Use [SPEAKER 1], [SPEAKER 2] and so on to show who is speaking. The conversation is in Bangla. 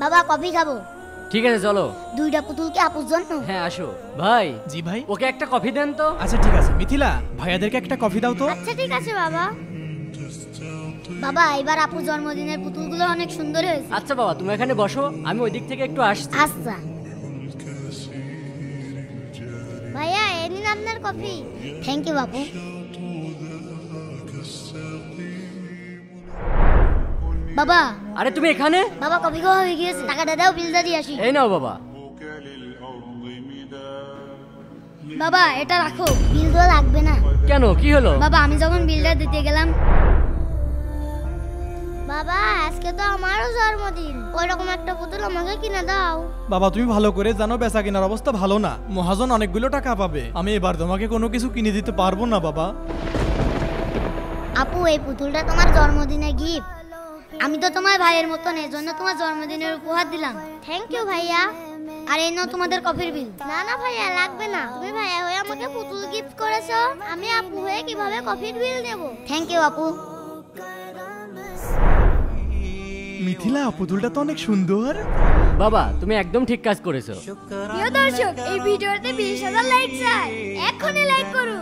[SPEAKER 1] বাবা কফি খাবো।
[SPEAKER 2] ঠিক আছে চলো।
[SPEAKER 1] দুইটা পুতুলকে আপুর জন্য?
[SPEAKER 2] হ্যাঁ আসো। ভাই।
[SPEAKER 3] জি ভাই।
[SPEAKER 2] ওকে একটা কফি দেন তো।
[SPEAKER 3] আচ্ছা ঠিক আছে। মিথিলা ভাইয়াদেরকে একটা কফি দাও তো।
[SPEAKER 1] আচ্ছা ঠিক আছে বাবা। বাবা এবার আপুর জন্মদিনের পুতুলগুলো অনেক সুন্দর হয়েছে।
[SPEAKER 2] আচ্ছা বাবা তুমি এখানে বসো, আমি ওই দিক থেকে একটু আসছি।
[SPEAKER 1] আচ্ছা ভাইয়া এই নিন আপনার কফি। থ্যাংক ইউ বাপু। বাবা।
[SPEAKER 2] আরে তুমি এখানে?
[SPEAKER 1] বাবা কফি খাওয়া হয়ে গিয়েছে, টাকাটা দাও, বিলটা দিয়ে আসি।
[SPEAKER 2] এই নাও বাবা।
[SPEAKER 1] বাবা এটা রাখো, বিল দেওয়া লাগবে না।
[SPEAKER 2] কেন কি হলো?
[SPEAKER 1] বাবা আমি যখন বিলটা দিতে গেলাম। বাবা আজকে তো আমারও জন্মদিন, ওইরকম একটা পুতুল আমাকে কিনে দাও।
[SPEAKER 3] বাবা তুমি ভালো করে জানো বেচা কেনার অবস্থা ভালো না, মহাজন অনেকগুলো টাকা পাবে, আমি এবার তোমাকে কোনো কিছু কিনে দিতে পারবো না বাবা।
[SPEAKER 1] আপু এই পুতুলটা তোমার জন্মদিনে গিফট, আমি তো তোমার ভাইয়ের মতন, এজন্য তোমার জন্মদিনের উপহার দিলাম। থ্যাংক ইউ ভাইয়া। আর এই নাও তোমাদের কফির বিল। না না ভাইয়া লাগবে না, তুমি ভাইয়া হয়ে আমাকে পুতুল গিফট করেছো, আমি আপু হয়ে কিভাবে কফির বিল দেব? থ্যাংক ইউ আপু।
[SPEAKER 3] মিথিলা পুতুলটা তো অনেক সুন্দর।
[SPEAKER 2] বাবা তুমি একদম ঠিক কাজ করেছো।
[SPEAKER 1] প্রিয় দর্শক এই ভিডিওতে 20,000 লাইক চাই, এখনই লাইক করুন।